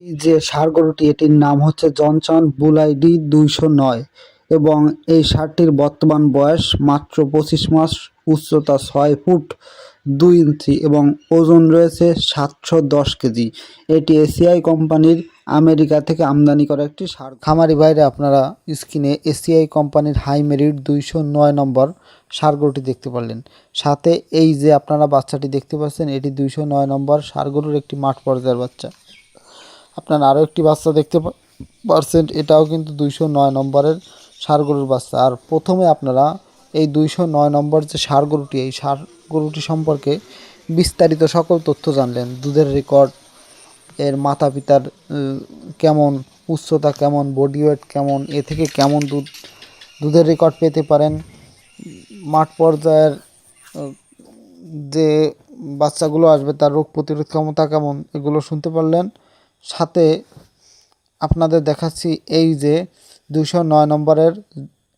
এই যে ষাঁড় গরুটি, এটির নাম হচ্ছে জনসন বুল আইডি 209 এবং এই ষাঁড়টির বর্তমান বয়স মাত্র 25 মাস, উচ্চতা 6 ফুট 2 ইঞ্চি এবং ওজন রয়েছে 710 কেজি। এটি এসিআই কোম্পানির আমেরিকা থেকে আমদানি করা একটি ষাঁড়। খামারি বাইরে আপনারা স্ক্রিনে এসিআই কোম্পানির হাই মেরিট 209 নম্বর ষাঁড় গরুটি দেখতে পারলেন। সাথে এই যে আপনারা বাচ্চাটি দেখতে পাচ্ছেন, এটি 209 নম্বর ষাঁড় গরুর একটি মাঠ পর্যায়ের বাচ্চা। আপনারা আরও একটি বাচ্চা দেখতে পাচ্ছেন, এটাও কিন্তু 209 নম্বরের ষাঁড় গরুর বাচ্চা। আর প্রথমে আপনারা এই 209 নম্বর যে ষাঁড় গরুটি, এই ষাঁড় গরুটি সম্পর্কে বিস্তারিত সকল তথ্য জানলেন। দুধের রেকর্ড, এর মাতা পিতার কেমন উচ্চতা, কেমন বডি ওয়েট, কেমন এ থেকে কেমন দুধের রেকর্ড পেতে পারেন, মাঠ পর্যায়ের যে বাচ্চাগুলো আসবে তার রোগ প্রতিরোধ ক্ষমতা কেমন, এগুলো শুনতে পারলেন। সাথে আপনাদের দেখাচ্ছি এই যে 209 নম্বরের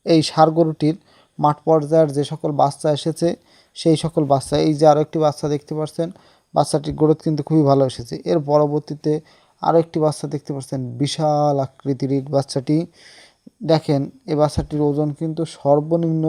এই ষাঁড় গরুটির মাঠ পর্যায়ের যে সকল বাচ্চা এসেছে, সেই সকল বাচ্চা। এই যে আরও একটি বাচ্চা দেখতে পাচ্ছেন, বাচ্চাটির গ্রোথ কিন্তু খুবই ভালো এসেছে। এর পরবর্তীতে আরও একটি বাচ্চা দেখতে পাচ্ছেন, বিশাল আকৃতির বাচ্চাটি। দেখেন এই বাচ্চাটির ওজন কিন্তু সর্বনিম্ন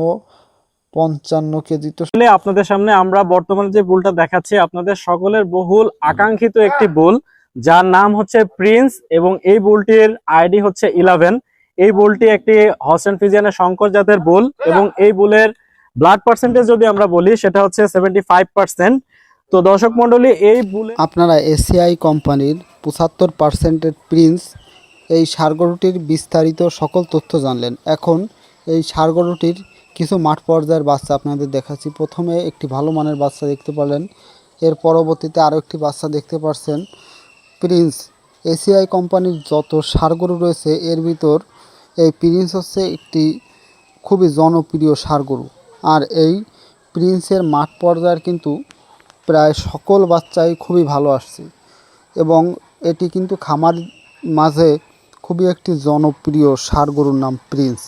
55 কেজি। তো আপনাদের সামনে আমরা বর্তমানে যে বুলটা দেখাচ্ছি, আপনাদের সকলের বহুল আকাঙ্ক্ষিত একটি বুল, যার নাম হচ্ছে প্রিন্স এবং এই বুলটির আইডি হচ্ছে 11। এই বুলটি একটি হলস্টাইন ফ্রিজিয়ানের সংকর জাতের বুল এবং এই বুলের ব্লাড পার্সেন্টেজ যদি আমরা বলি সেটা হচ্ছে 75%। তো দর্শক মন্ডলী, এই বুলে আপনারা এসিআই কোম্পানির 75%-এর প্রিন্স এই ষাঁড় গরুটির বিস্তারিত সকল তথ্য জানলেন। এখন এই ষাঁড় গরুটির কিছু মাঠ পর্যায়ের বাচ্চা আপনাদের দেখাচ্ছি। প্রথমে একটি ভালো মানের বাচ্চা দেখতে পারলেন, এর পরবর্তীতে আরও একটি বাচ্চা দেখতে পাচ্ছেন প্রিন্স। এসিআই কোম্পানির যত ষাঁড় গরু রয়েছে এর ভিতর এই প্রিন্স হচ্ছে একটি খুবই জনপ্রিয় ষাঁড় গরু। আর এই প্রিন্সের মাঠ পর্যায়ের কিন্তু প্রায় সকল বাচ্চাই খুবই ভালো আসছে এবং এটি কিন্তু খামার মাঝে খুবই একটি জনপ্রিয় ষাঁড় গরুর নাম প্রিন্স।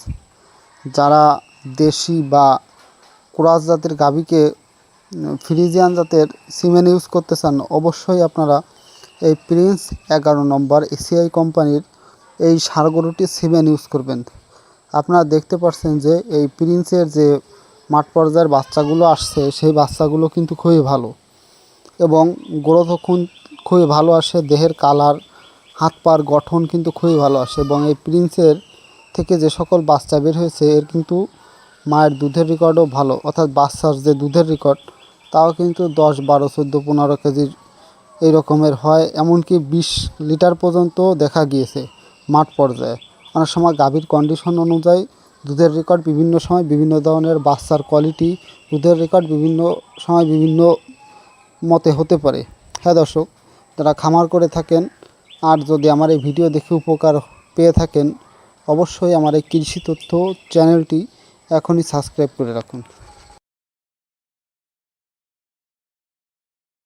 যারা দেশি বা ক্রস জাতের গাভীকে ফ্রিজিয়ান জাতের সিমেন ইউজ করতে চান, অবশ্যই আপনারা এই প্রিন্স 11 নম্বর এসিআই কোম্পানির এই ষাঁড় গরুটি সিমেন ইউজ করবেন। আপনারা দেখতে পাচ্ছেন যে এই প্রিন্সের যে মাঠ পর্যায়ের বাচ্চাগুলো আসছে, সেই বাচ্চাগুলো কিন্তু খুবই ভালো এবং গ্রোথও খুবই ভালো আসে। দেহের কালার, হাত পার গঠন কিন্তু খুবই ভালো আসে এবং এই প্রিন্সের থেকে যে সকল বাচ্চা বের হয়েছে এর কিন্তু মায়ের দুধের রেকর্ডও ভালো, অর্থাৎ বাচ্চার যে দুধের রেকর্ড তাও কিন্তু 10, 12, 14, 15 কেজির এই রকমের হয়, এমনকি 20 লিটার পর্যন্ত দেখা গিয়েছে মাঠ পর্যায়ে। অনেক সময় গাভীর কন্ডিশন অনুযায়ী দুধের রেকর্ড বিভিন্ন সময় বিভিন্ন ধরনের, বাচ্চার কোয়ালিটি, দুধের রেকর্ড বিভিন্ন সময় বিভিন্ন মতে হতে পারে। হ্যাঁ দর্শক, যারা খামার করে থাকেন আর যদি আমার এই ভিডিও দেখে উপকার পেয়ে থাকেন, অবশ্যই আমার এই কৃষি তথ্য চ্যানেলটি এখনই সাবস্ক্রাইব করে রাখুন।